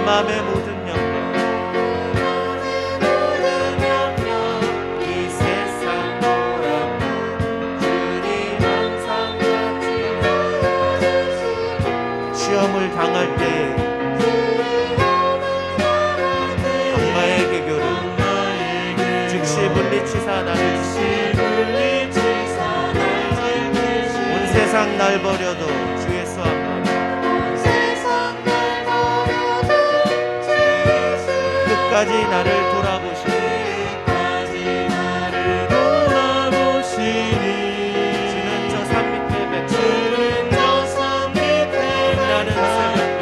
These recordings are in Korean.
맘의 모든 영광 이 세상 돌아보 주님 항상 같이 시험을 당할 때에 악마의 개교를 즉시 물리치사 나를 온 세상 날 버려도 주 예수 앞에 끝까지 나를 돌아보시니 주는 저 산 밑에 맺혀 빛나는 새벽별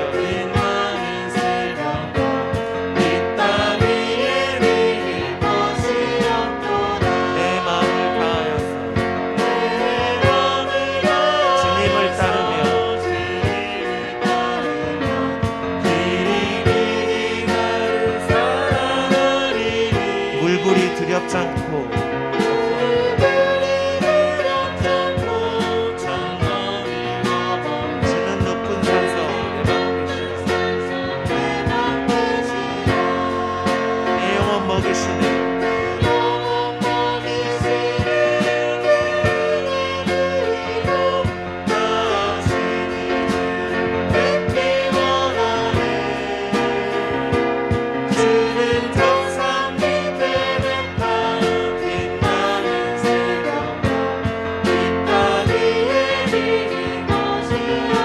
이 땅 위에 비길 것이 없도다 내 마음을 다하여서 주님을 따르며 물불이 두렵지 않고 주는 높은 산서 내 영혼 먹이시네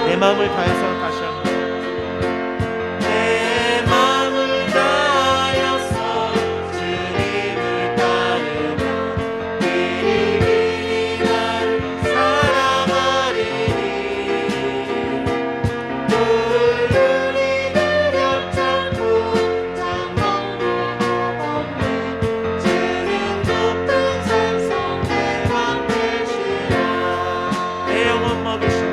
내 마음을 다해서 다시 한번 내 마음을 다하여서 주님을 따르며 길이 나를 사랑하리니 물들이 두렵지 않고 장막도 없네 주는 높은 산성 내 맘 되시라 내 영혼 먹이시라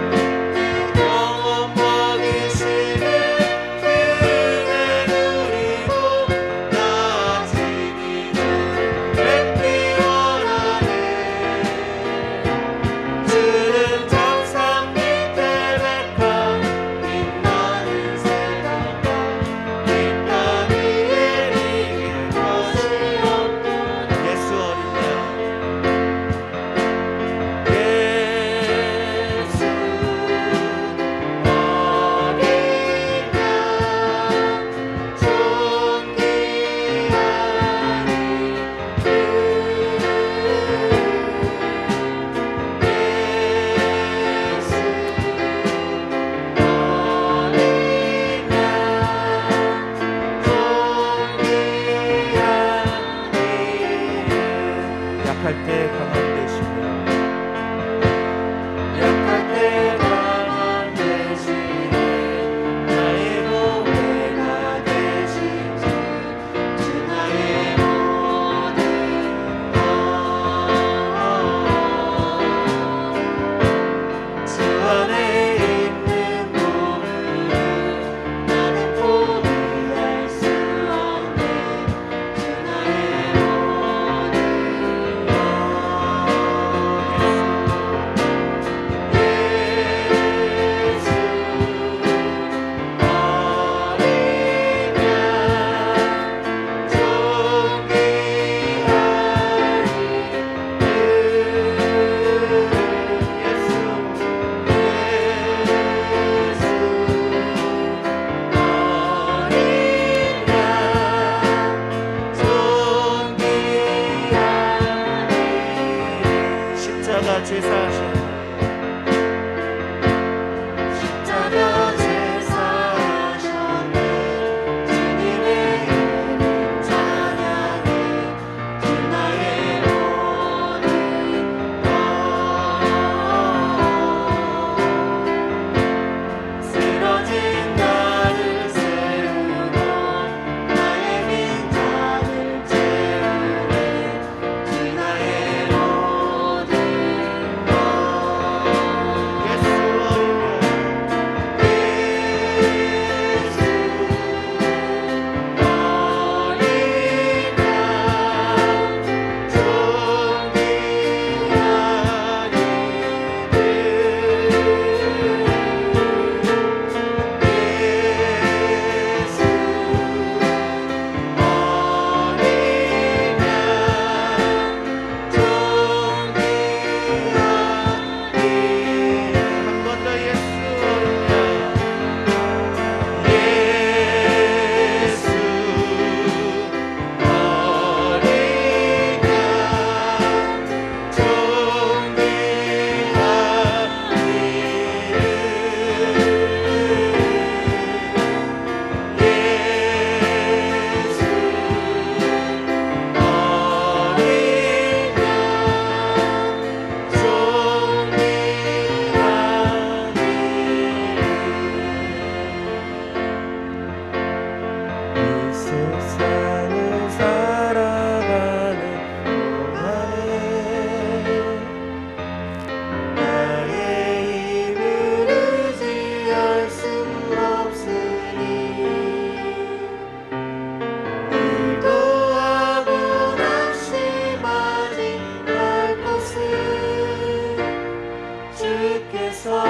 주께서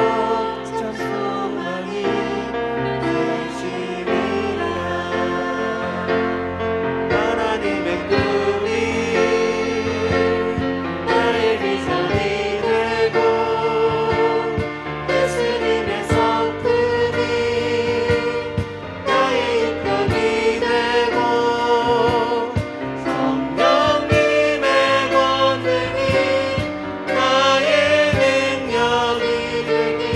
참 소망이 되시리라. 하나님의 꿈이 나의 비전이 되고 예수님의 성품이 나의 인격이 되고 성령님의 권능이 나의 능력이 되길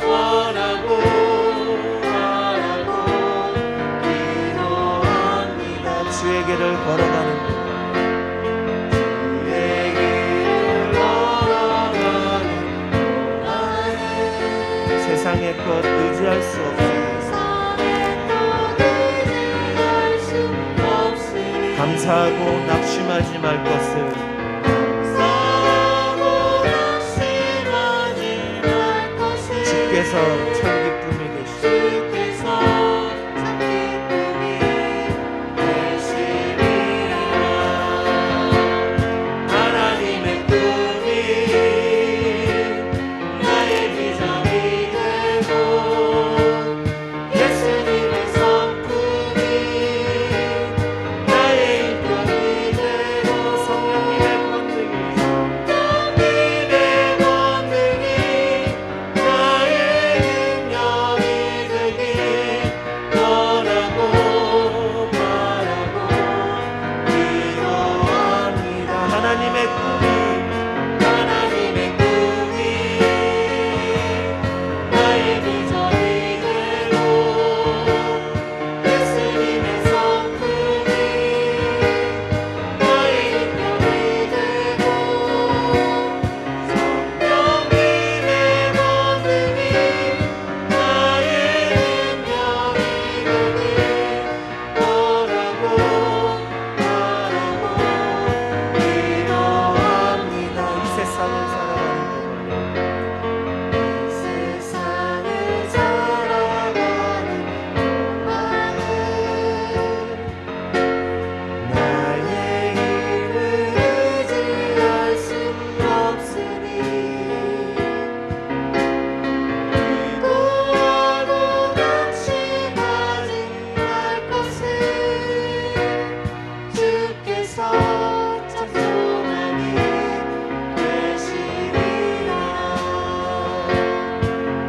원하고 바라고 기도합니다. 주의 길을 걸어가는 주의 길을 걸어가는 동안에 세상의 것 의지할 수 없으니 감사하고 낙심하지 말 것을 주께서 참 기쁨이 되시리라. 하나님의 꿈이 나의 비전이 되고 예수님의 성품이 나의 인격이 되고 성령님의 권능이 나의 능력이 되길 원하고 바라고 기도합니다. 하나님의 꿈이 나의 비전이 되고 예수님의 성품이 나의 인격이 되고 성령님의 권능이 나의 능력이 되길 원하고 바라고 기도합니다. 이 세상을 살아가는 나의 힘을 의지할 수 없으니 기도하고 낙심하지 말 것을 주께서 참 소망이 되시리라.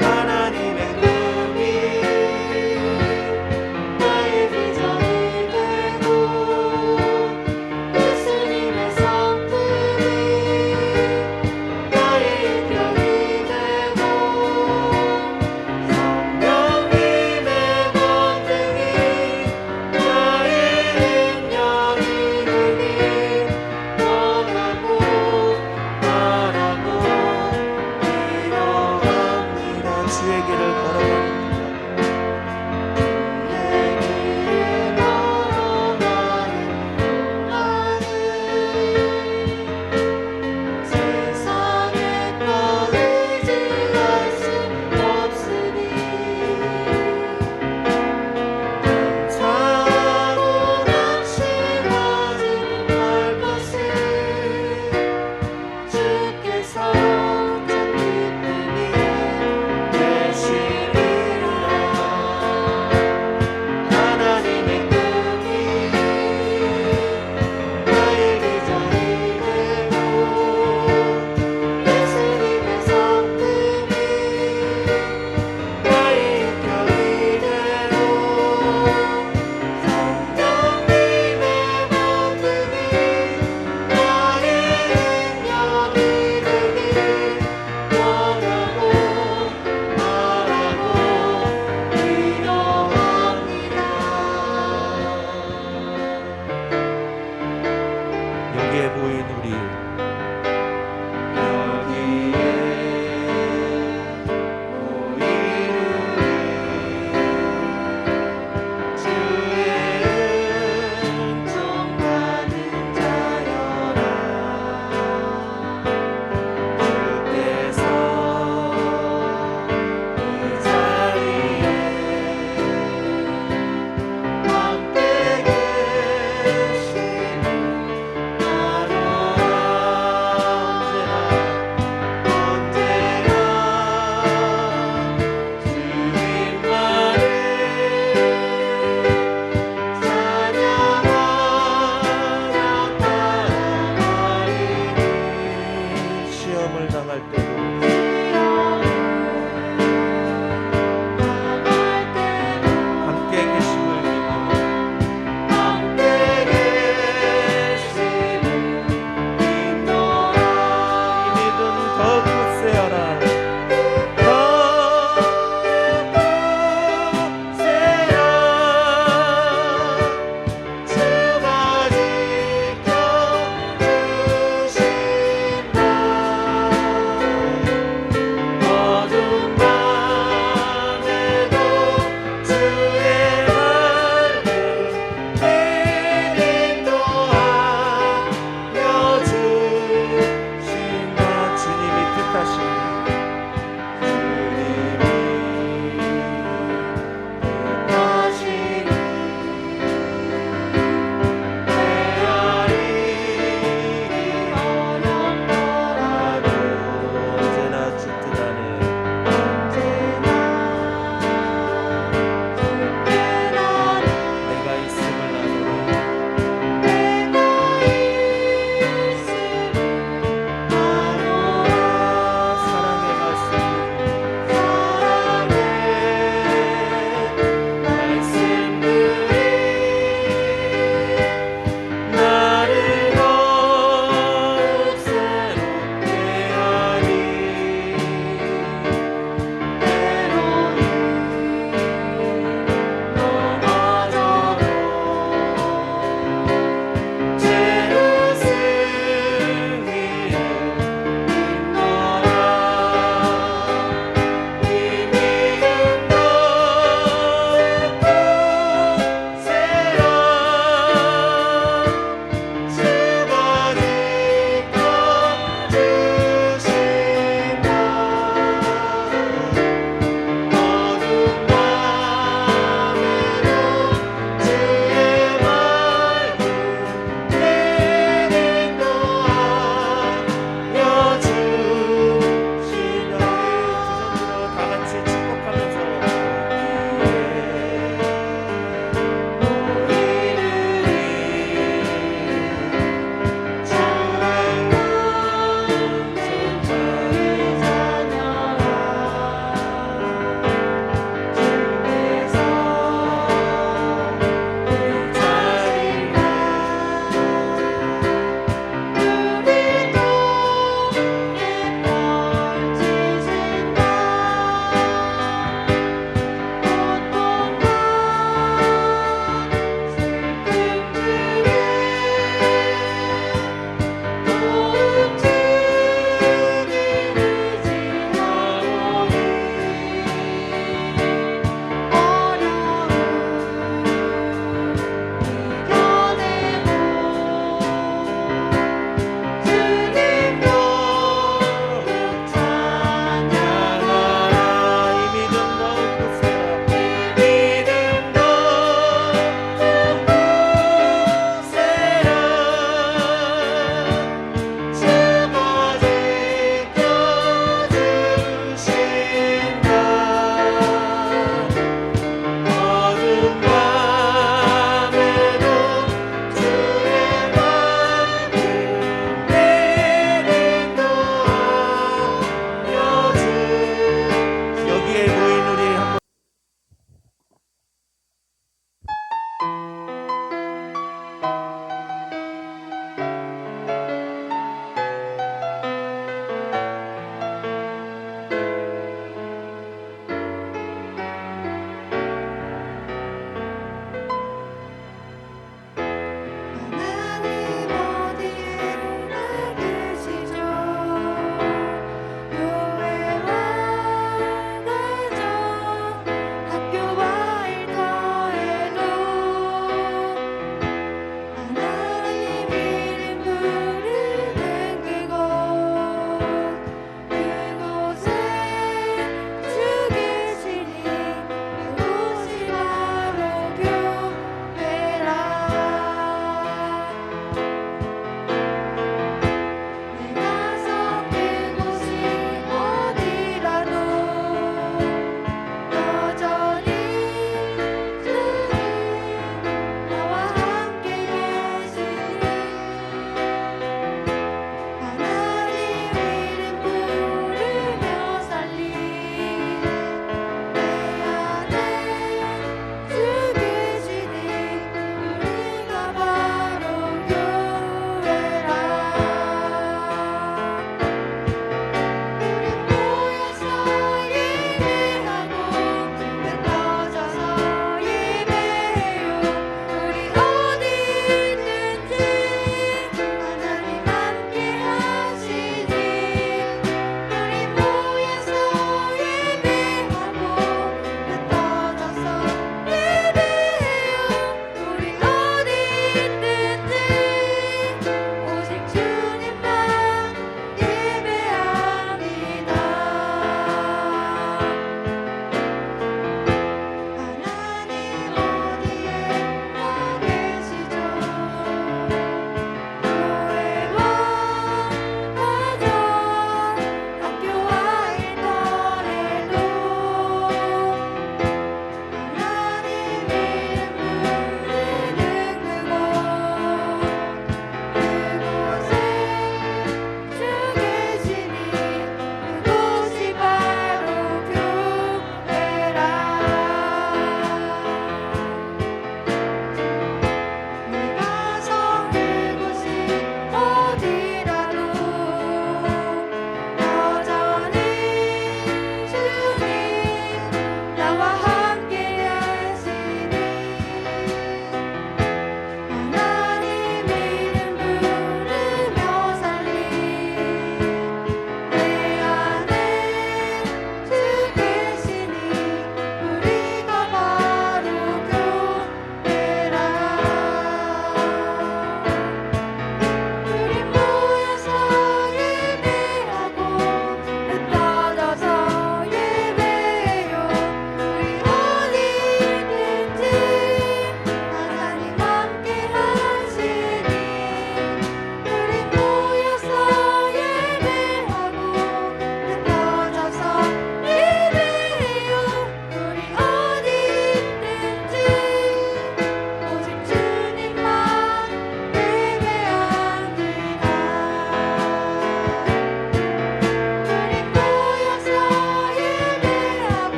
하나님의 꿈이 나의 비전이 되고 예수님의 성품이 나의 인격이 되고 성령님의 권능이 나의 능력이 되길 원하고 바라고 기도합니다. 주의 길을 걸어가는 세상의 것 의지할 수 없으니 감사하고 낙심하지 말 것을 주께서 참 기쁨이 되시리라.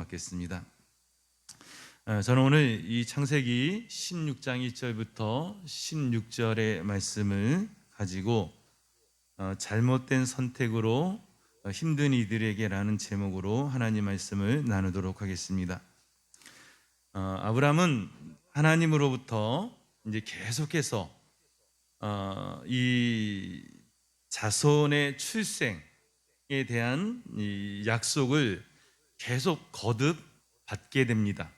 받겠습니다. 저는 오늘 이 창세기 16장 1절부터 16절의 말씀을 가지고 잘못된 선택으로 힘든 이들에게라는 제목으로 하나님 말씀을 나누도록 하겠습니다. 아브라함은 하나님으로부터 이제 계속해서 이 자손의 출생에 대한 이 약속을 계속 거듭 받게 됩니다.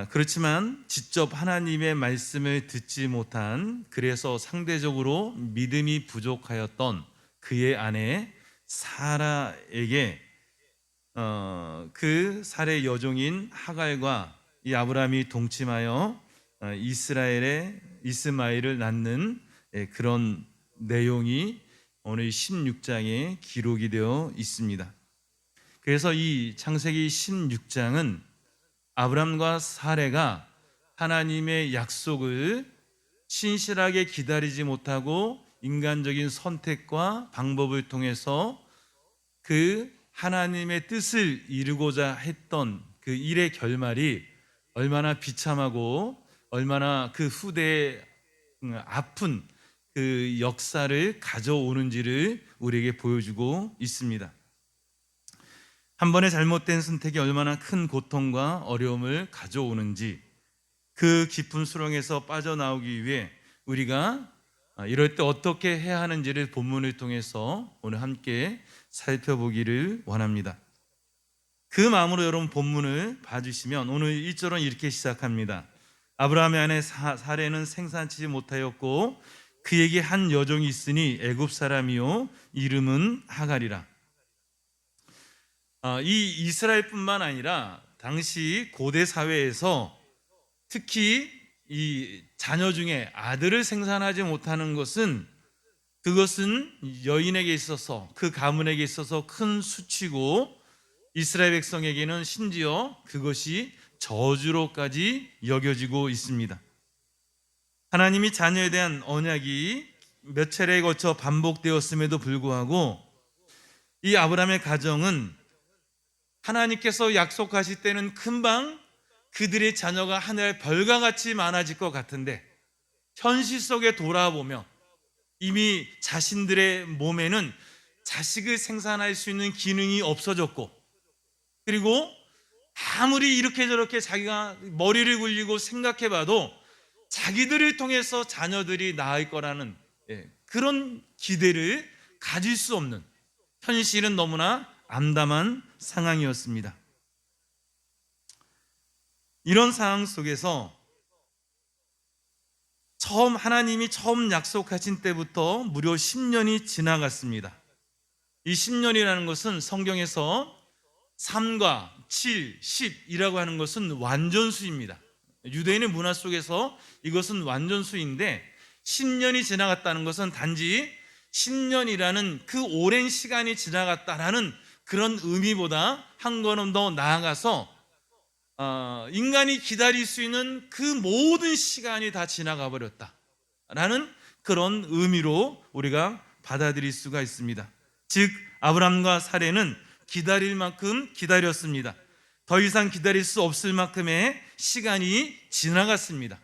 그렇지만 직접 하나님의 말씀을 듣지 못한, 그래서 상대적으로 믿음이 부족하였던 그의 아내 사라에게 그 사라의 여종인 하갈과 이 아브라함이 동침하여 이스마엘을 낳는 그런 내용이 오늘 16장에 기록이 되어 있습니다. 그래서 이 창세기 16장은 아브라함과 사라가 하나님의 약속을 신실하게 기다리지 못하고 인간적인 선택과 방법을 통해서 그 하나님의 뜻을 이루고자 했던 그 일의 결말이 얼마나 비참하고 얼마나 그 후대에 아픈 그 역사를 가져오는지를 우리에게 보여주고 있습니다. 한 번의 잘못된 선택이 얼마나 큰 고통과 어려움을 가져오는지, 그 깊은 수렁에서 빠져나오기 위해 우리가 이럴 때 어떻게 해야 하는지를 본문을 통해서 오늘 함께 살펴보기를 원합니다. 그 마음으로 여러분 본문을 봐주시면 오늘 1절은 이렇게 시작합니다. 아브라함의 아내 사레는 생산치 못하였고 그에게 한 여종이 있으니 애굽 사람이요 이름은 하갈이라. 이 이스라엘뿐만 아니라 당시 고대 사회에서 특히 이 자녀 중에 아들을 생산하지 못하는 것은, 그것은 여인에게 있어서, 그 가문에게 있어서 큰 수치고, 이스라엘 백성에게는 심지어 그것이 저주로까지 여겨지고 있습니다. 하나님이 자녀에 대한 언약이 몇 차례에 걸쳐 반복되었음에도 불구하고 이 아브라함의 가정은 하나님께서 약속하실 때는 금방 그들의 자녀가 하늘 별과 같이 많아질 것 같은데, 현실 속에 돌아보면 이미 자신들의 몸에는 자식을 생산할 수 있는 기능이 없어졌고, 그리고 아무리 이렇게 저렇게 자기가 머리를 굴리고 생각해봐도 자기들을 통해서 자녀들이 낳을 거라는 그런 기대를 가질 수 없는, 현실은 너무나 암담한 상황이었습니다. 이런 상황 속에서 하나님이 처음 약속하신 때부터 무려 10년이 지나갔습니다. 이 10년이라는 것은 성경에서 3과 7, 10이라고 하는 것은 완전수입니다. 유대인의 문화 속에서 이것은 완전수인데, 10년이 지나갔다는 것은 단지 10년이라는 그 오랜 시간이 지나갔다라는 그런 의미보다 한 걸음 더 나아가서 인간이 기다릴 수 있는 그 모든 시간이 다 지나가 버렸다라는 그런 의미로 우리가 받아들일 수가 있습니다. 즉 아브람과 사레는 기다릴 만큼 기다렸습니다. 더 이상 기다릴 수 없을 만큼의 시간이 지나갔습니다.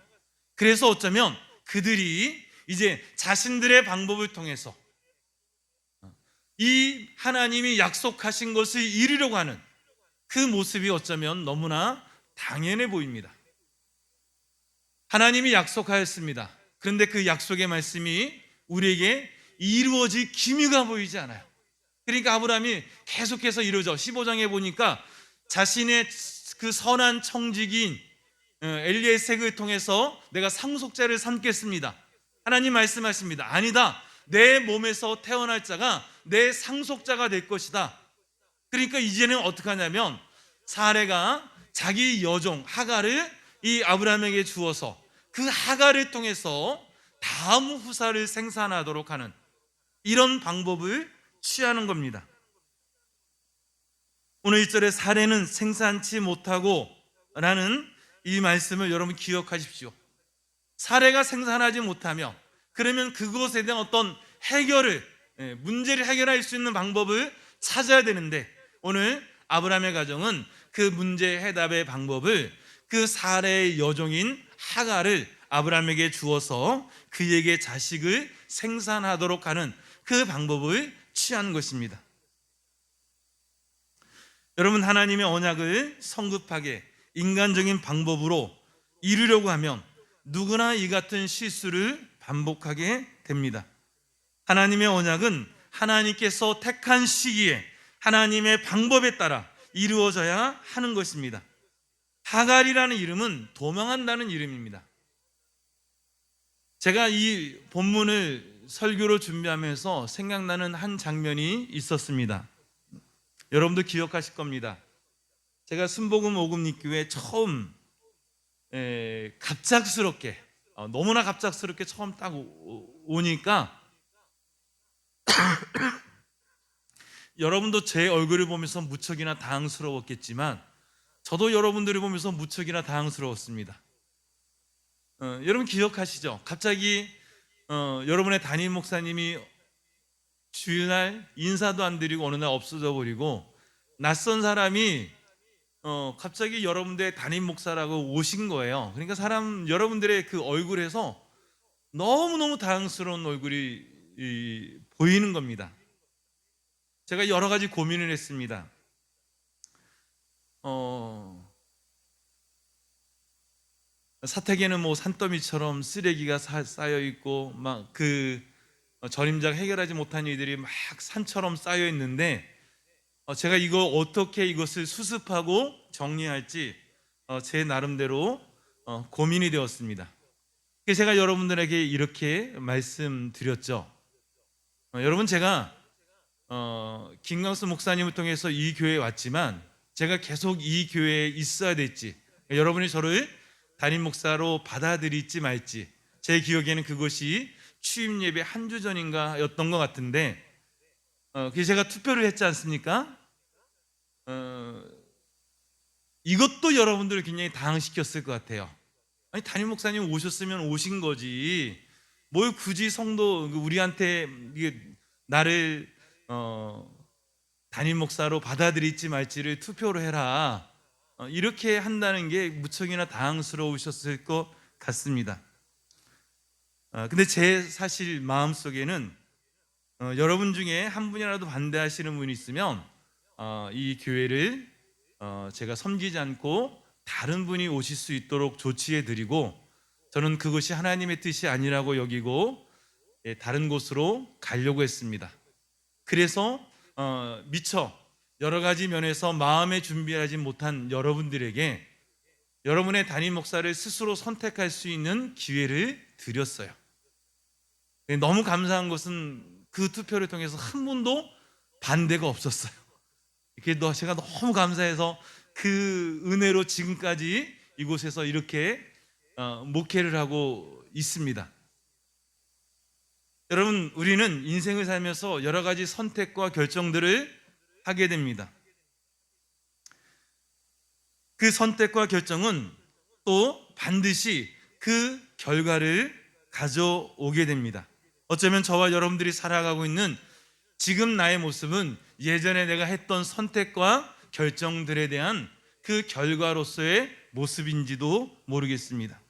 그래서 어쩌면 그들이 이제 자신들의 방법을 통해서 이 하나님이 약속하신 것을 이루려고 하는 그 모습이 어쩌면 너무나 당연해 보입니다. 하나님이 약속하였습니다. 그런데 그 약속의 말씀이 우리에게 이루어질 기미가 보이지 않아요. 그러니까 아브라함이 계속해서 이루어져 15장에 보니까 자신의 그 선한 청지기인 엘리에셀을 통해서 내가 상속자를 삼겠습니다. 하나님 말씀하십니다. 아니다, 내 몸에서 태어날 자가 내 상속자가 될 것이다. 그러니까 이제는 어떻게 하냐면 사레가 자기 여종 하갈을 이 아브라함에게 주어서 그 하갈을 통해서 다음 후사를 생산하도록 하는 이런 방법을 취하는 겁니다. 오늘 1절에 사레는 생산치 못하고 라는 이 말씀을 여러분 기억하십시오. 사레가 생산하지 못하면, 그러면 그것에 대한 어떤 해결을, 문제를 해결할 수 있는 방법을 찾아야 되는데, 오늘 아브라함의 가정은 그 문제 해답의 방법을 그 사레의 여종인 하갈을 아브라함에게 주어서 그에게 자식을 생산하도록 하는 그 방법을 취한 것입니다. 여러분, 하나님의 언약을 성급하게 인간적인 방법으로 이루려고 하면 누구나 이 같은 실수를 반복하게 됩니다. 하나님의 언약은 하나님께서 택한 시기에 하나님의 방법에 따라 이루어져야 하는 것입니다. 하갈이라는 이름은 도망한다는 이름입니다. 제가 이 본문을 설교로 준비하면서 생각나는 한 장면이 있었습니다. 여러분도 기억하실 겁니다. 제가 순복음 오금리교회 처음 갑작스럽게 너무나 갑작스럽게 처음 딱 오니까 여러분도 제 얼굴을 보면서 무척이나 당황스러웠겠지만 저도 여러분들을 보면서 무척이나 당황스러웠습니다. 여러분 기억하시죠? 갑자기 여러분의 담임 목사님이 주일날 인사도 안 드리고 어느 날 없어져 버리고 낯선 사람이 갑자기 여러분들의 담임 목사라고 오신 거예요. 그러니까 여러분들의 그 얼굴에서 너무너무 당황스러운 얼굴이 보이는 겁니다. 제가 여러 가지 고민을 했습니다. 사택에는 뭐 산더미처럼 쓰레기가 쌓여 있고 막 그 전임자가 해결하지 못한 일들이 막 산처럼 쌓여 있는데 제가 어떻게 이것을 수습하고 정리할지 제 나름대로 고민이 되었습니다. 그래서 제가 여러분들에게 이렇게 말씀드렸죠. 여러분, 제가 김광수 목사님을 통해서 이 교회에 왔지만 제가 계속 이 교회에 있어야 될지, 여러분이 저를 담임 목사로 받아들일지 말지, 제 기억에는 그것이 취임 예배 한 주 전인가 였던 것 같은데 그래서 제가 투표를 했지 않습니까? 이것도 여러분들을 굉장히 당황시켰을 것 같아요. 아니, 담임 목사님 오셨으면 오신 거지 뭘 굳이 성도 우리한테 나를 담임 목사로 받아들일지 말지를 투표로 해라, 이렇게 한다는 게 무척이나 당황스러우셨을 것 같습니다. 근데 제 사실 마음속에는 여러분 중에 한 분이라도 반대하시는 분이 있으면 이 교회를 제가 섬기지 않고 다른 분이 오실 수 있도록 조치해 드리고, 저는 그것이 하나님의 뜻이 아니라고 여기고 다른 곳으로 가려고 했습니다. 그래서 미처 여러 가지 면에서 마음의 준비하지 못한 여러분들에게 여러분의 담임 목사를 스스로 선택할 수 있는 기회를 드렸어요. 너무 감사한 것은 그 투표를 통해서 한 분도 반대가 없었어요. 제가 너무 감사해서 그 은혜로 지금까지 이곳에서 이렇게 목회를 하고 있습니다. 여러분, 우리는 인생을 살면서 여러 가지 선택과 결정들을 하게 됩니다. 그 선택과 결정은 또 반드시 그 결과를 가져오게 됩니다. 어쩌면 저와 여러분들이 살아가고 있는 지금 나의 모습은 예전에 내가 했던 선택과 결정들에 대한 그 결과로서의 모습인지도 모르겠습니다.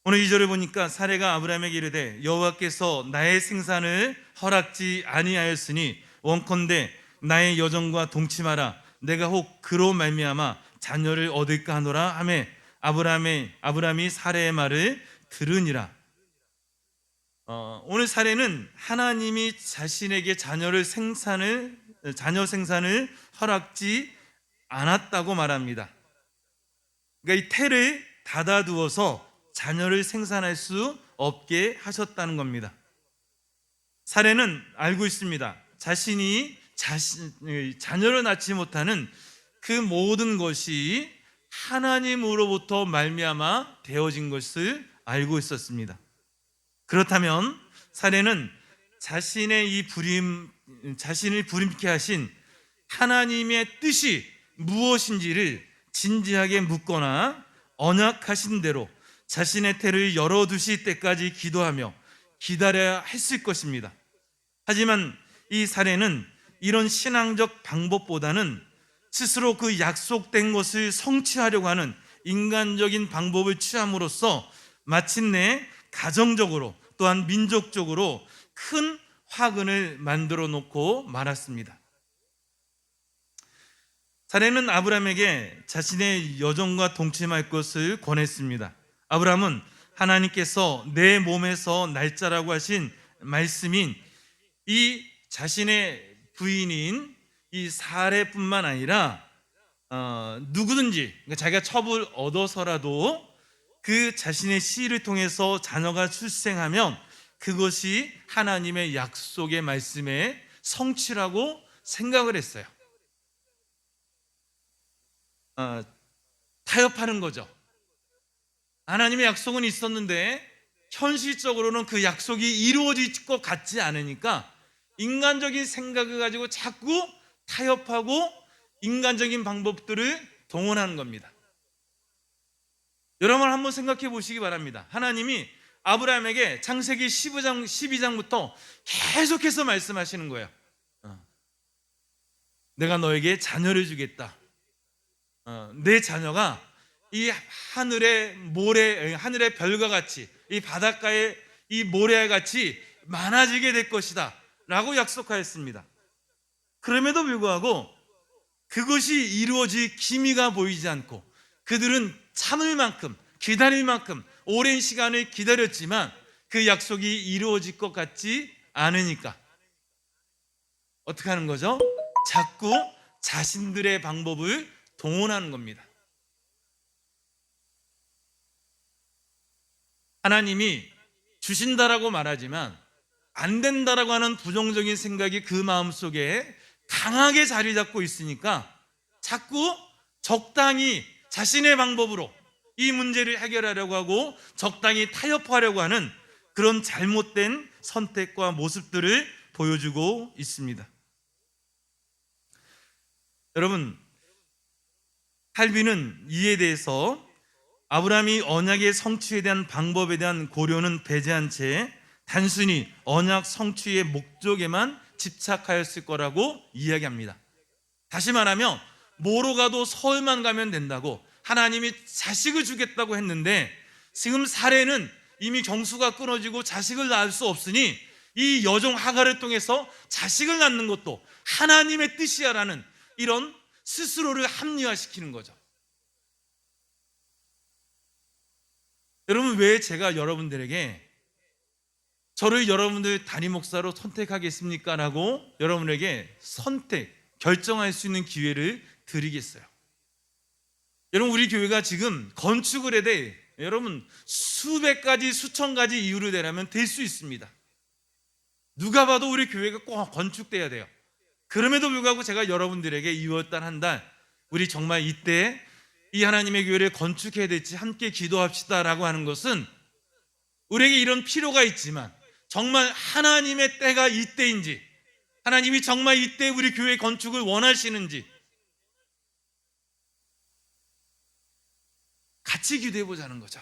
오늘 2절을 보니까 사레가 아브라함에게 이르되 여호와께서 나의 생산을 허락지 아니하였으니 원컨대 나의 여종과 동침하라. 내가 혹 그로 말미암아 자녀를 얻을까 하노라 하매 아브라함이 사레의 말을 들으니라. 오늘 사례는 하나님이 자신에게 자녀 생산을 허락지 않았다고 말합니다. 그러니까 이 태를 닫아두어서 자녀를 생산할 수 없게 하셨다는 겁니다. 사례는 알고 있습니다. 자신이 자녀를 낳지 못하는 그 모든 것이 하나님으로부터 말미암아 되어진 것을 알고 있었습니다. 그렇다면 사례는 자신을 부림케 하신 하나님의 뜻이 무엇인지를 진지하게 묻거나 언약하신 대로 자신의 태를 열어두실 때까지 기도하며 기다려야 했을 것입니다. 하지만 이 사례는 이런 신앙적 방법보다는 스스로 그 약속된 것을 성취하려고 하는 인간적인 방법을 취함으로써 마침내 가정적으로 또한 민족적으로 큰 화근을 만들어 놓고 말았습니다. 사례는 아브라함에게 자신의 여종과 동침할 것을 권했습니다. 아브라함은 하나님께서 내 몸에서 날짜라고 하신 말씀인 이 자신의 부인인 이 사례뿐만 아니라 누구든지, 그러니까 자기가 첩을 얻어서라도 그 자신의 씨를 통해서 자녀가 출생하면 그것이 하나님의 약속의 말씀의 성취라고 생각을 했어요. 타협하는 거죠. 하나님의 약속은 있었는데 현실적으로는 그 약속이 이루어질 것 같지 않으니까 인간적인 생각을 가지고 자꾸 타협하고 인간적인 방법들을 동원하는 겁니다. 여러분 한번 생각해 보시기 바랍니다. 하나님이 아브라함에게 창세기 12장부터 계속해서 말씀하시는 거예요. 내가 너에게 자녀를 주겠다. 내 자녀가 이 하늘의 모래, 하늘의 별과 같이, 이 바닷가의 이 모래와 같이 많아지게 될 것이다 라고 약속하였습니다. 그럼에도 불구하고 그것이 이루어질 기미가 보이지 않고 그들은 참을 만큼, 기다릴 만큼 오랜 시간을 기다렸지만 그 약속이 이루어질 것 같지 않으니까 어떻게 하는 거죠? 자꾸 자신들의 방법을 동원하는 겁니다. 하나님이 주신다라고 말하지만 안 된다라고 하는 부정적인 생각이 그 마음속에 강하게 자리 잡고 있으니까 자꾸 적당히 자신의 방법으로 이 문제를 해결하려고 하고 적당히 타협하려고 하는 그런 잘못된 선택과 모습들을 보여주고 있습니다. 여러분, 칼빈은 이에 대해서 아브라함이 언약의 성취에 대한 방법에 대한 고려는 배제한 채 단순히 언약 성취의 목적에만 집착하였을 거라고 이야기합니다. 다시 말하면 뭐로 가도 서울만 가면 된다고 하나님이 자식을 주겠다고 했는데 지금 사례는 이미 경수가 끊어지고 자식을 낳을 수 없으니 이 여종 하갈을 통해서 자식을 낳는 것도 하나님의 뜻이야라는 이런 스스로를 합리화시키는 거죠. 여러분, 왜 제가 여러분들에게 저를 여러분들 담임 목사로 선택하겠습니까? 라고 여러분에게 결정할 수 있는 기회를 드리겠어요. 여러분, 우리 교회가 지금 건축을 해야 돼. 여러분, 수백 가지, 수천 가지 이유를 대라면 될 수 있습니다. 누가 봐도 우리 교회가 꼭 건축돼야 돼요. 그럼에도 불구하고 제가 여러분들에게 2월달 한 달 우리 정말 이때 이 하나님의 교회를 건축해야 될지 함께 기도합시다 라고 하는 것은 우리에게 이런 필요가 있지만 정말 하나님의 때가 이때인지, 하나님이 정말 이때 우리 교회 건축을 원하시는지 같이 기도해 보자는 거죠.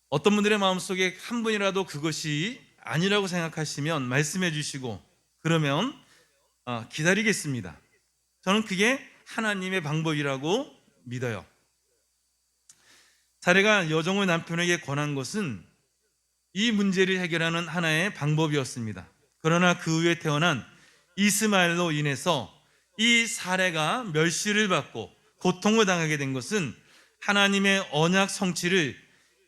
어떤 분들의 마음속에 한 분이라도 그것이 아니라고 생각하시면 말씀해 주시고, 그러면 기다리겠습니다. 저는 그게 하나님의 방법이라고 믿어요. 사례가 여종의 남편에게 권한 것은 이 문제를 해결하는 하나의 방법이었습니다. 그러나 그 후에 태어난 이스마엘로 인해서 이 사례가 멸시를 받고 고통을 당하게 된 것은 하나님의 언약 성취를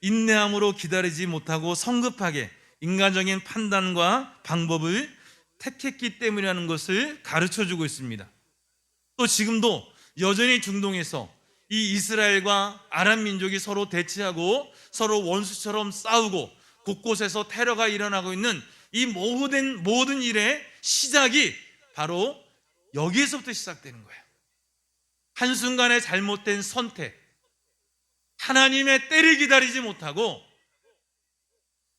인내함으로 기다리지 못하고 성급하게 인간적인 판단과 방법을 택했기 때문이라는 것을 가르쳐주고 있습니다. 또 지금도 여전히 중동에서 이 이스라엘과 아람 민족이 서로 대치하고 서로 원수처럼 싸우고 곳곳에서 테러가 일어나고 있는 이 모든 일의 시작이 바로 여기에서부터 시작되는 거예요. 한순간의 잘못된 선택, 하나님의 때를 기다리지 못하고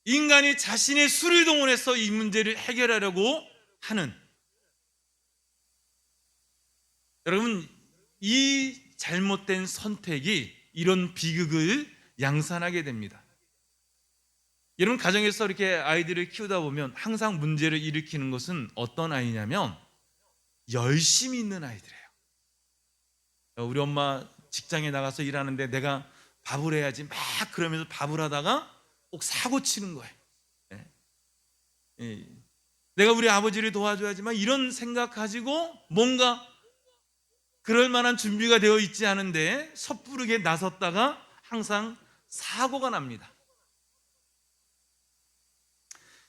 인간이 자신의 수를 동원해서 이 문제를 해결하려고 하는, 여러분, 이 잘못된 선택이 이런 비극을 양산하게 됩니다. 여러분, 가정에서 이렇게 아이들을 키우다 보면 항상 문제를 일으키는 것은 어떤 아이냐면 열심히 있는 아이들이에요. 우리 엄마 직장에 나가서 일하는데 내가 밥을 해야지 막 그러면서 밥을 하다가 꼭 사고 치는 거예요. 내가 우리 아버지를 도와줘야지만 이런 생각 가지고 뭔가 그럴 만한 준비가 되어 있지 않은데 섣부르게 나섰다가 항상 사고가 납니다.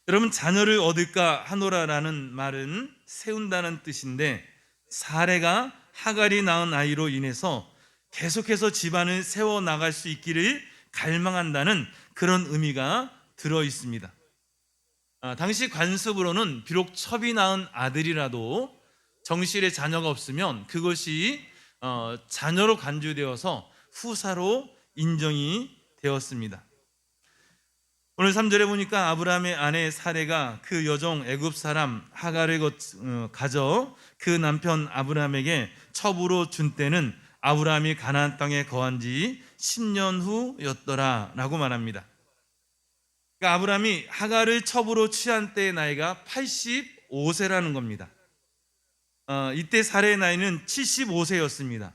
여러분, 자녀를 얻을까 하노라라는 말은 세운다는 뜻인데, 사레가 하갈이 낳은 아이로 인해서 계속해서 집안을 세워나갈 수 있기를 갈망한다는 그런 의미가 들어 있습니다. 당시 관습으로는 비록 첩이 낳은 아들이라도 정실의 자녀가 없으면 그것이 자녀로 간주되어서 후사로 인정이 되었습니다. 오늘 3절에 보니까 아브라함의 아내 사레가 그 여종 애굽 사람 하갈을 가져 그 남편 아브라함에게 첩으로 준 때는 아브라함이 가나안 땅에 거한 지 10년 후였더라 라고 말합니다. 그러니까 아브라함이 하갈을 첩으로 취한 때의 나이가 85세라는 겁니다. 이때 사레의 나이는 75세였습니다.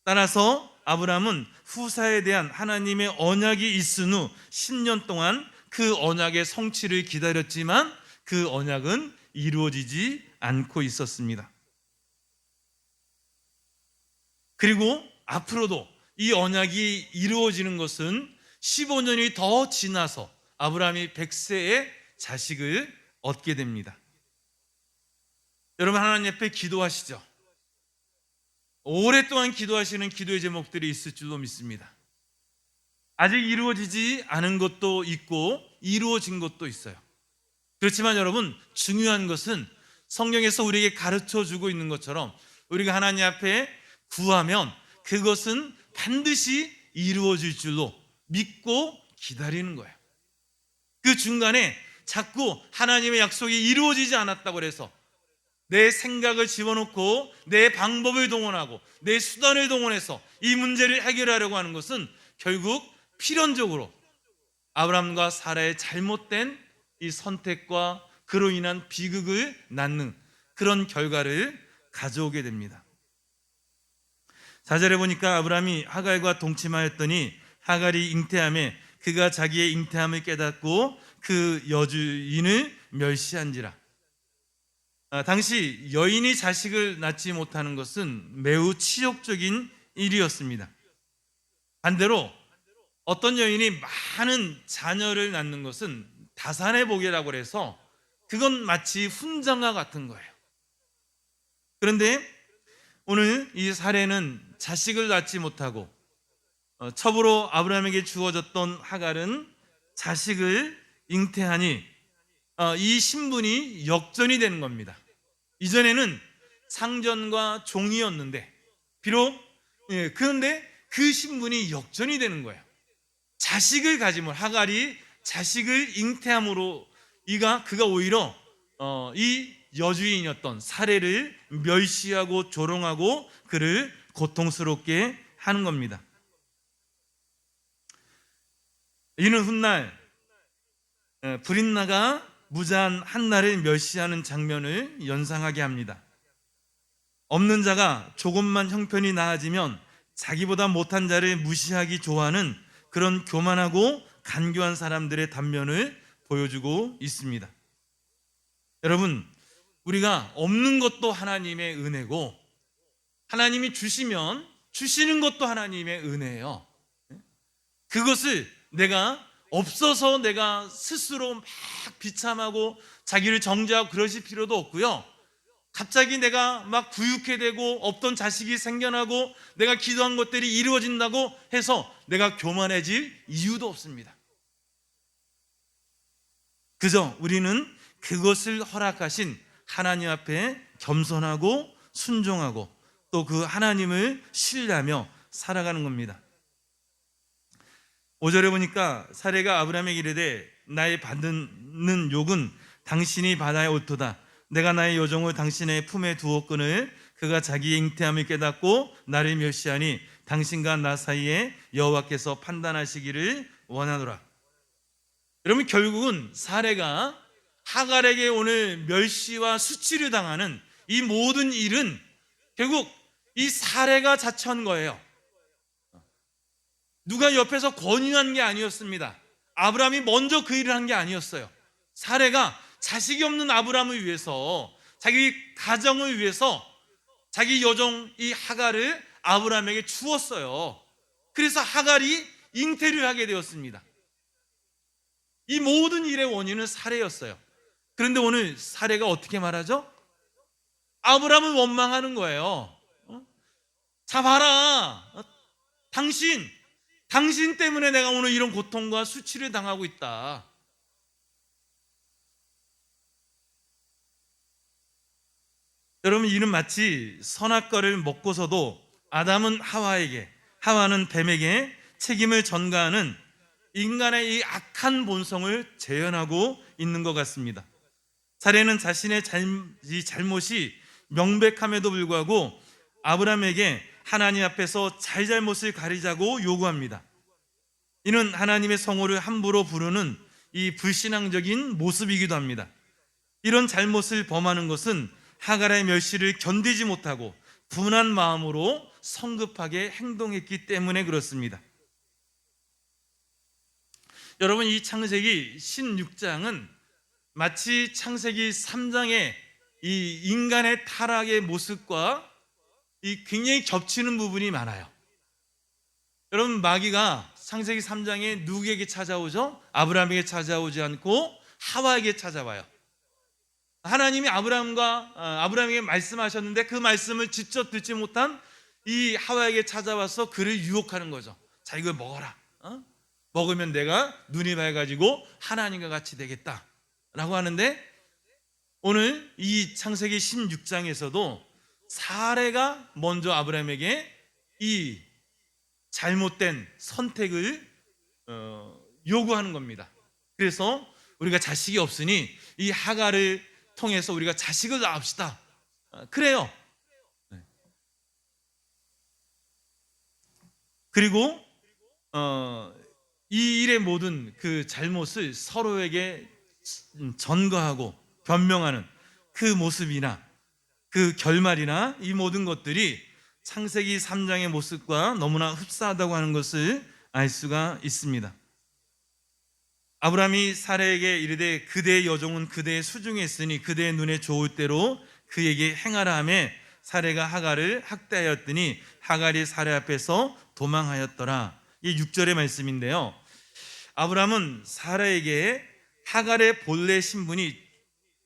따라서 아브라함은 후사에 대한 하나님의 언약이 있은 후 10년 동안 그 언약의 성취를 기다렸지만 그 언약은 이루어지지 않고 있었습니다. 그리고 앞으로도 이 언약이 이루어지는 것은 15년이 더 지나서 아브라함이 100세의 자식을 얻게 됩니다. 여러분, 하나님 앞에 기도하시죠. 오랫동안 기도하시는 기도의 제목들이 있을 줄로 믿습니다. 아직 이루어지지 않은 것도 있고 이루어진 것도 있어요. 그렇지만 여러분, 중요한 것은 성경에서 우리에게 가르쳐주고 있는 것처럼 우리가 하나님 앞에 구하면 그것은 반드시 이루어질 줄로 믿고 기다리는 거예요. 그 중간에 자꾸 하나님의 약속이 이루어지지 않았다고 해서 내 생각을 집어넣고 내 방법을 동원하고 내 수단을 동원해서 이 문제를 해결하려고 하는 것은 결국 필연적으로 아브라함과 사라의 잘못된 이 선택과 그로 인한 비극을 낳는 그런 결과를 가져오게 됩니다. 4절에 보니까 아브라함이 하갈과 동침하였더니 하갈이 잉태함에 그가 자기의 잉태함을 깨닫고 그 여주인을 멸시한지라. 당시 여인이 자식을 낳지 못하는 것은 매우 치욕적인 일이었습니다. 반대로 어떤 여인이 많은 자녀를 낳는 것은 다산의 복이라고 해서 그건 마치 훈장과 같은 거예요. 그런데 오늘 이 사례는 자식을 낳지 못하고 첩으로 아브라함에게 주어졌던 하갈은 자식을 잉태하니 이 신분이 역전이 되는 겁니다. 이전에는 상전과 종이었는데 비록 그런데 그 신분이 역전이 되는 거예요. 자식을 가짐으로 하갈이 자식을 잉태함으로 그가 오히려 이 여주인이었던 사례를 멸시하고 조롱하고 그를 고통스럽게 하는 겁니다. 이는 훗날 브릿나가 무자한 한나를 멸시하는 장면을 연상하게 합니다. 없는 자가 조금만 형편이 나아지면 자기보다 못한 자를 무시하기 좋아하는 그런 교만하고 간교한 사람들의 단면을 보여주고 있습니다. 여러분, 우리가 없는 것도 하나님의 은혜고 하나님이 주시면 주시는 것도 하나님의 은혜예요. 그것을 내가 없어서 내가 스스로 막 비참하고 자기를 정죄하고 그러실 필요도 없고요. 갑자기 내가 막 부유케 되고 없던 자식이 생겨나고 내가 기도한 것들이 이루어진다고 해서 내가 교만해질 이유도 없습니다. 그저 우리는 그것을 허락하신 하나님 앞에 겸손하고 순종하고 또 그 하나님을 신뢰하며 살아가는 겁니다. 5절에 보니까 사례가 아브라함에게 이르되 나의 받는 욕은 당신이 받아야 옳도다. 내가 나의 여종을 당신의 품에 두었거늘 그가 자기의 잉태함을 깨닫고 나를 멸시하니 당신과 나 사이에 여호와께서 판단하시기를 원하노라. 여러분, 결국은 사레가 하갈에게 오늘 멸시와 수치를 당하는 이 모든 일은 결국 이 사레가 자처한 거예요. 누가 옆에서 권유한 게 아니었습니다. 아브라함이 먼저 그 일을 한 게 아니었어요. 사레가 자식이 없는 아브라함을 위해서, 자기 가정을 위해서 자기 여종 이 하갈을 아브라함에게 주었어요. 그래서 하갈이 잉태를 하게 되었습니다. 이 모든 일의 원인은 사레였어요. 그런데 오늘 사레가 어떻게 말하죠? 아브라함을 원망하는 거예요. 자, 봐라, 당신 때문에 내가 오늘 이런 고통과 수치를 당하고 있다. 여러분, 이는 마치 선악과를 먹고서도 아담은 하와에게, 하와는 뱀에게 책임을 전가하는 인간의 이 악한 본성을 재현하고 있는 것 같습니다. 사레는 자신의 이 잘못이 명백함에도 불구하고 아브라함에게 하나님 앞에서 잘잘못을 가리자고 요구합니다. 이는 하나님의 성호를 함부로 부르는 이 불신앙적인 모습이기도 합니다. 이런 잘못을 범하는 것은 하갈의 멸시를 견디지 못하고 분한 마음으로 성급하게 행동했기 때문에 그렇습니다. 여러분, 이 창세기 16장은 마치 창세기 3장의 이 인간의 타락의 모습과 이 굉장히 겹치는 부분이 많아요. 여러분, 마귀가 창세기 3장에 누구에게 찾아오죠? 아브라함에게 찾아오지 않고 하와에게 찾아와요. 하나님이 아브라함에게 말씀하셨는데 그 말씀을 직접 듣지 못한 이 하와에게 찾아와서 그를 유혹하는 거죠. 자, 이걸 먹어라. 먹으면 내가 눈이 밝아지고 하나님과 같이 되겠다 라고 하는데, 오늘 이 창세기 16장에서도 사레가 먼저 아브라함에게 이 잘못된 선택을 요구하는 겁니다. 그래서 우리가 자식이 없으니 이 하갈을 통해서 우리가 자식을 낳읍시다. 그래요. 그리고 이 일의 모든 그 잘못을 서로에게 전가하고 변명하는 그 모습이나 그 결말이나 이 모든 것들이 창세기 3장의 모습과 너무나 흡사하다고 하는 것을 알 수가 있습니다. 아브라함이 사레에게 이르되 그대의 여종은 그대의 수중에 있으니 그대의 눈에 좋을 대로 그에게 행하라 하며 사레가 하갈을 학대하였더니 하갈이 사레 앞에서 도망하였더라. 이 6절의 말씀인데요, 아브라함은 사레에게 하갈의 본래 신분이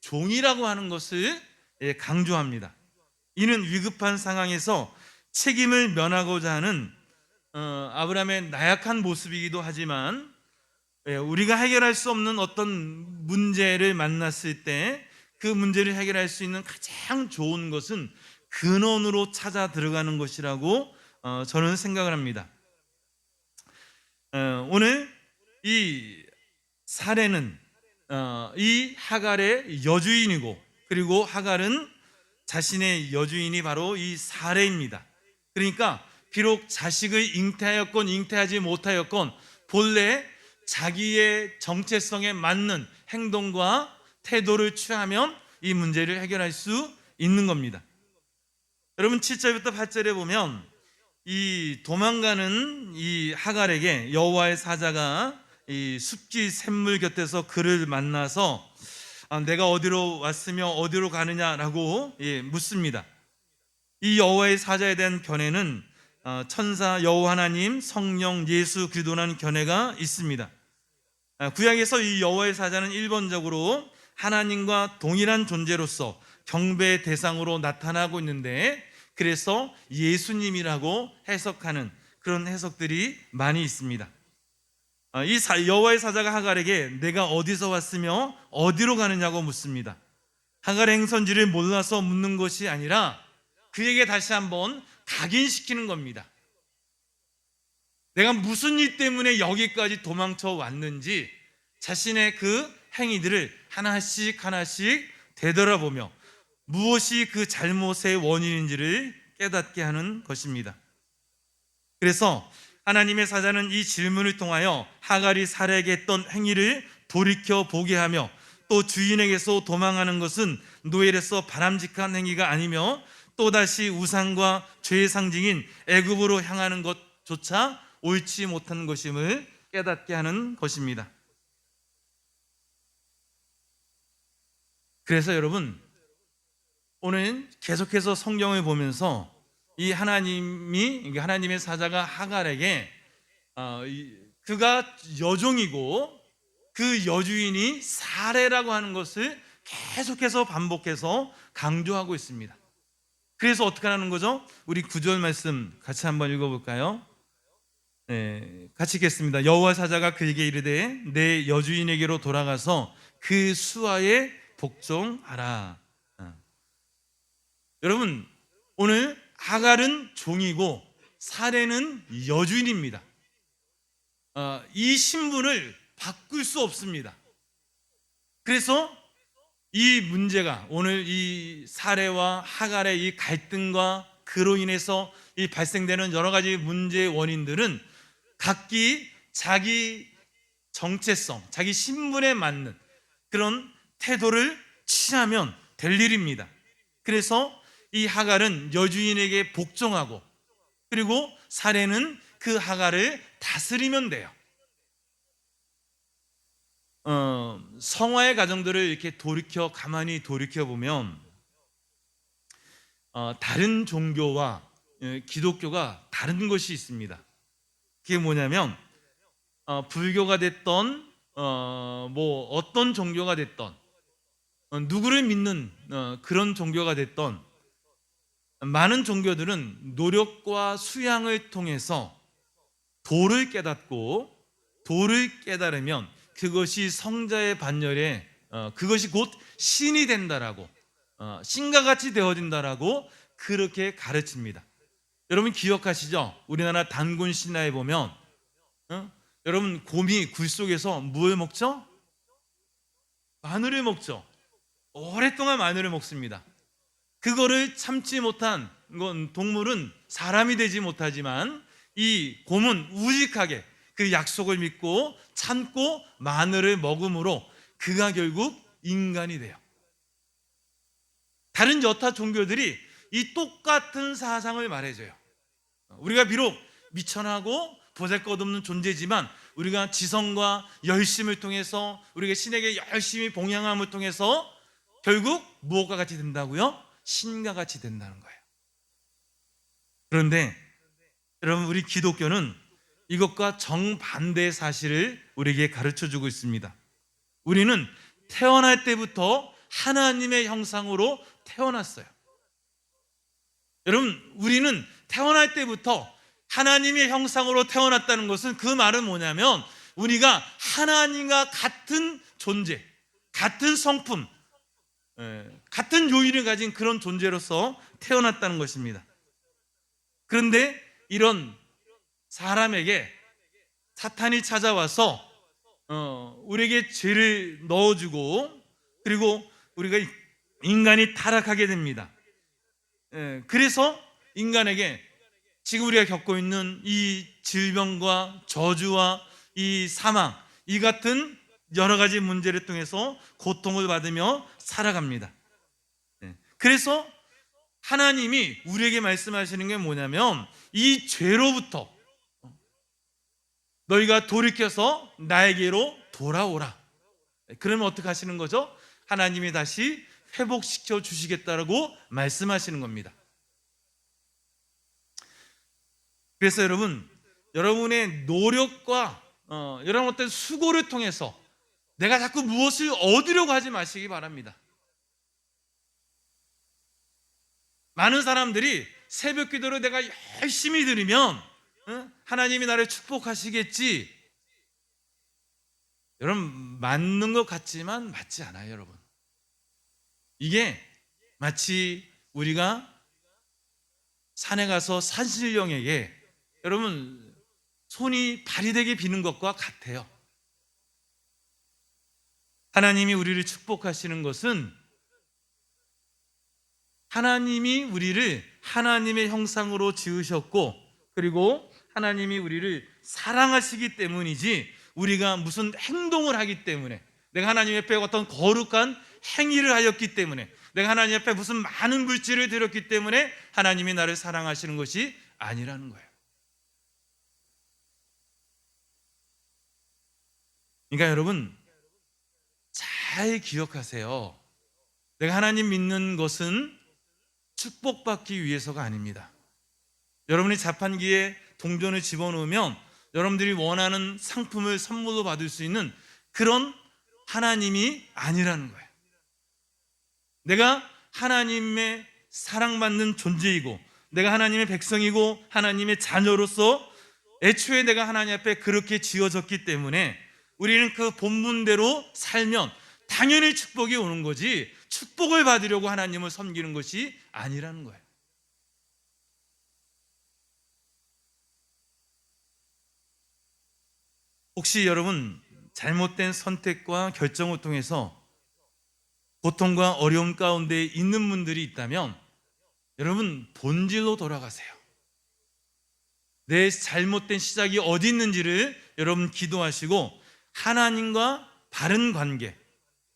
종이라고 하는 것을 강조합니다. 이는 위급한 상황에서 책임을 면하고자 하는 아브라함의 나약한 모습이기도 하지만, 우리가 해결할 수 없는 어떤 문제를 만났을 때 그 문제를 해결할 수 있는 가장 좋은 것은 근원으로 찾아 들어가는 것이라고 저는 생각을 합니다. 오늘 이 사레는 이 하갈의 여주인이고, 그리고 하갈은 자신의 여주인이 바로 이 사레입니다. 그러니까 비록 자식을 잉태하였건 잉태하지 못하였건 본래 자기의 정체성에 맞는 행동과 태도를 취하면 이 문제를 해결할 수 있는 겁니다. 여러분, 7절부터 8절에 보면 이 도망가는 이 하갈에게 여호와의 사자가 이 숲길 샘물 곁에서 그를 만나서 내가 어디로 왔으며 어디로 가느냐라고 묻습니다. 이 여호와의 사자에 대한 견해는 천사 여호와 하나님, 성령, 예수 그리스도라는 견해가 있습니다. 구약에서 이 여호와의 사자는 일본적으로 하나님과 동일한 존재로서 경배의 대상으로 나타나고 있는데, 그래서 예수님이라고 해석하는 그런 해석들이 많이 있습니다. 이 여호와의 사자가 하갈에게 내가 어디서 왔으며 어디로 가느냐고 묻습니다. 하갈의 행선지를 몰라서 묻는 것이 아니라 그에게 다시 한번 각인시키는 겁니다. 내가 무슨 일 때문에 여기까지 도망쳐 왔는지 자신의 그 행위들을 하나씩 하나씩 되돌아보며 무엇이 그 잘못의 원인인지를 깨닫게 하는 것입니다. 그래서 하나님의 사자는 이 질문을 통하여 하갈이 사레에게 했던 행위를 돌이켜 보게 하며 또 주인에게서 도망하는 것은 노예로서 바람직한 행위가 아니며 또다시 우상과 죄의 상징인 애굽으로 향하는 것조차 옳지 못한 것임을 깨닫게 하는 것입니다. 그래서 여러분, 오늘 계속해서 성경을 보면서 이 하나님의 사자가 하갈에게 그가 여종이고 그 여주인이 사례라고 하는 것을 계속해서 반복해서 강조하고 있습니다. 그래서 어떻게 하는 거죠? 우리 9절 말씀 같이 한번 읽어볼까요? 네, 같이 읽겠습니다. 여호와 사자가 그에게 이르되 내 여주인에게로 돌아가서 그 수하에 복종하라. 여러분, 오늘 하갈은 종이고 사례는 여주인입니다. 이 신분을 바꿀 수 없습니다. 그래서 이 문제가 오늘 이 사례와 하갈의 이 갈등과 그로 인해서 이 발생되는 여러 가지 문제의 원인들은 각기 자기 정체성, 자기 신분에 맞는 그런 태도를 취하면 될 일입니다. 그래서 이 하갈은 여주인에게 복종하고 그리고 사례는 그 하갈을 다스리면 돼요. 성화의 가정들을 이렇게 가만히 돌이켜 보면 다른 종교와 기독교가 다른 것이 있습니다. 그게 뭐냐면 불교가 됐던 뭐 어떤 종교가 됐던 누구를 믿는 그런 종교가 됐던 많은 종교들은 노력과 수양을 통해서 도를 깨닫고 도를 깨달으면 그것이 성자의 반열에 그것이 곧 신이 된다라고 신과 같이 되어진다라고 그렇게 가르칩니다. 여러분 기억하시죠? 우리나라 단군 신화에 보면 여러분 곰이 굴 속에서 뭘 먹죠? 마늘을 먹죠. 오랫동안 마늘을 먹습니다. 그거를 참지 못한 동물은 사람이 되지 못하지만 이 곰은 우직하게 그 약속을 믿고 참고 마늘을 먹음으로 그가 결국 인간이 돼요. 다른 여타 종교들이 이 똑같은 사상을 말해줘요. 우리가 비록 미천하고 보잘것없는 존재지만 우리가 지성과 열심을 통해서 우리가 신에게 열심히 봉양함을 통해서 결국 무엇과 같이 된다고요? 신과 같이 된다는 거예요. 그런데 여러분 우리 기독교는 이것과 정반대의 사실을 우리에게 가르쳐주고 있습니다. 우리는 태어날 때부터 하나님의 형상으로 태어났어요. 여러분 우리는 태어날 때부터 하나님의 형상으로 태어났다는 것은 그 말은 뭐냐면 우리가 하나님과 같은 존재, 같은 성품, 같은 요인을 가진 그런 존재로서 태어났다는 것입니다. 그런데 이런 사람에게 사탄이 찾아와서 우리에게 죄를 넣어주고 그리고 우리가 인간이 타락하게 됩니다. 그래서 인간에게 지금 우리가 겪고 있는 이 질병과 저주와 이 사망, 이 같은 여러 가지 문제를 통해서 고통을 받으며 살아갑니다. 그래서 하나님이 우리에게 말씀하시는 게 뭐냐면 이 죄로부터 너희가 돌이켜서 나에게로 돌아오라. 그러면 어떻게 하시는 거죠? 하나님이 다시 회복시켜 주시겠다라고 말씀하시는 겁니다. 그래서 여러분의 노력과 여러분 어떤 수고를 통해서 내가 자꾸 무엇을 얻으려고 하지 마시기 바랍니다. 많은 사람들이 새벽 기도를 내가 열심히 드리면 하나님이 나를 축복하시겠지. 여러분 맞는 것 같지만 맞지 않아요. 여러분 이게 마치 우리가 산에 가서 산신령에게 여러분 손이 발이 되게 비는 것과 같아요. 하나님이 우리를 축복하시는 것은 하나님이 우리를 하나님의 형상으로 지으셨고 그리고 하나님이 우리를 사랑하시기 때문이지 우리가 무슨 행동을 하기 때문에, 내가 하나님 앞에 어떤 거룩한 행위를 하였기 때문에, 내가 하나님 앞에 무슨 많은 물질을 드렸기 때문에 하나님이 나를 사랑하시는 것이 아니라는 거예요. 그러니까 여러분, 잘 기억하세요. 내가 하나님 믿는 것은 축복받기 위해서가 아닙니다. 여러분이 자판기에 동전을 집어넣으면 여러분들이 원하는 상품을 선물로 받을 수 있는 그런 하나님이 아니라는 거예요. 내가 하나님의 사랑받는 존재이고, 내가 하나님의 백성이고 하나님의 자녀로서 애초에 내가 하나님 앞에 그렇게 지어졌기 때문에 우리는 그 본분대로 살면 당연히 축복이 오는 거지, 축복을 받으려고 하나님을 섬기는 것이 아니라는 거예요. 혹시 여러분 잘못된 선택과 결정을 통해서 고통과 어려움 가운데 있는 분들이 있다면 여러분 본질로 돌아가세요. 내 잘못된 시작이 어디 있는지를 여러분 기도하시고 하나님과 바른 관계,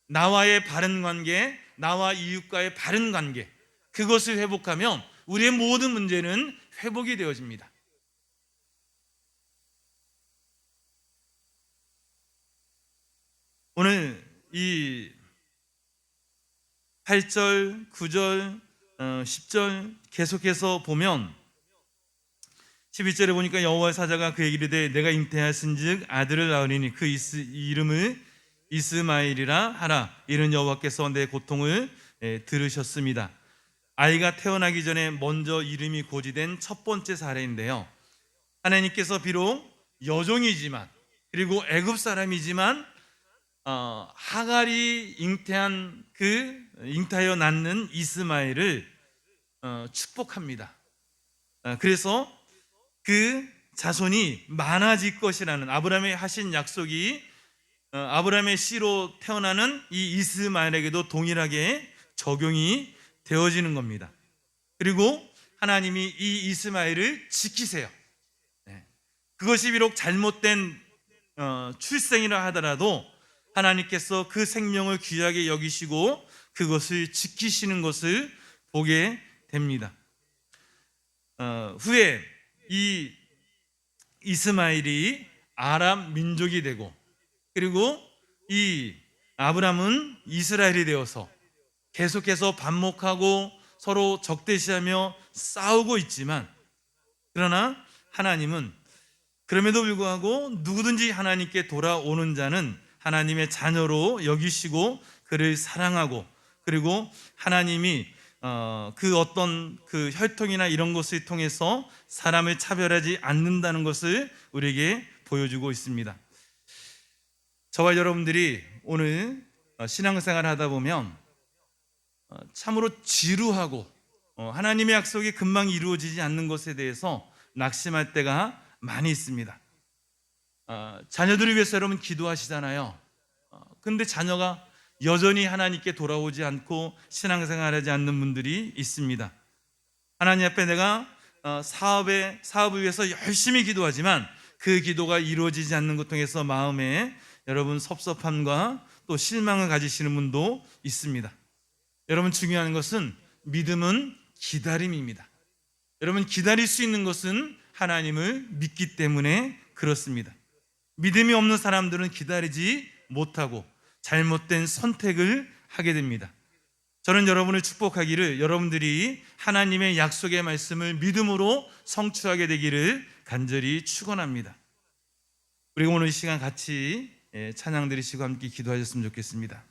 나와의 바른 관계, 나와 이웃과의 바른 관계, 그것을 회복하면 우리의 모든 문제는 회복이 되어집니다. 오늘 이 8절, 9절, 10절 계속해서 보면 11절에 보니까 여호와의 사자가 그에게 이르되 내가 잉태하신즉 아들을 낳으리니 그 이름을 이스마엘이라 하라. 이는 여호와께서 내 고통을 들으셨습니다. 아이가 태어나기 전에 먼저 이름이 고지된 첫 번째 사례인데요, 하나님께서 비록 여종이지만 그리고 애굽 사람이지만 하갈이 잉태하여 낳는 이스마엘을 축복합니다. 그래서 그 자손이 많아질 것이라는 아브라함의 하신 약속이 아브라함의 씨로 태어나는 이 이스마엘에게도 동일하게 적용이 되어지는 겁니다. 그리고 하나님이 이 이스마엘을 지키세요. 그것이 비록 잘못된 출생이라 하더라도 하나님께서 그 생명을 귀하게 여기시고 그것을 지키시는 것을 보게 됩니다. 후에 이 이스마엘이 아람 민족이 되고, 그리고 이 아브람은 이스라엘이 되어서 계속해서 반목하고 서로 적대시하며 싸우고 있지만, 그러나 하나님은 그럼에도 불구하고 누구든지 하나님께 돌아오는 자는 하나님의 자녀로 여기시고 그를 사랑하고, 그리고 하나님이 그 어떤 그 혈통이나 이런 것을 통해서 사람을 차별하지 않는다는 것을 우리에게 보여주고 있습니다. 저와 여러분들이 오늘 신앙생활을 하다 보면 참으로 지루하고 하나님의 약속이 금방 이루어지지 않는 것에 대해서 낙심할 때가 많이 있습니다. 자녀들을 위해서 여러분 기도하시잖아요. 근데 자녀가 여전히 하나님께 돌아오지 않고 신앙생활하지 않는 분들이 있습니다. 하나님 앞에 내가 사업을 위해서 열심히 기도하지만 그 기도가 이루어지지 않는 것 통해서 마음에 여러분 섭섭함과 또 실망을 가지시는 분도 있습니다. 여러분 중요한 것은 믿음은 기다림입니다. 여러분 기다릴 수 있는 것은 하나님을 믿기 때문에 그렇습니다. 믿음이 없는 사람들은 기다리지 못하고 잘못된 선택을 하게 됩니다. 저는 여러분을 축복하기를 여러분들이 하나님의 약속의 말씀을 믿음으로 성취하게 되기를 간절히 축원합니다. 우리가 오늘 이 시간 같이 찬양 드리시고 함께 기도하셨으면 좋겠습니다.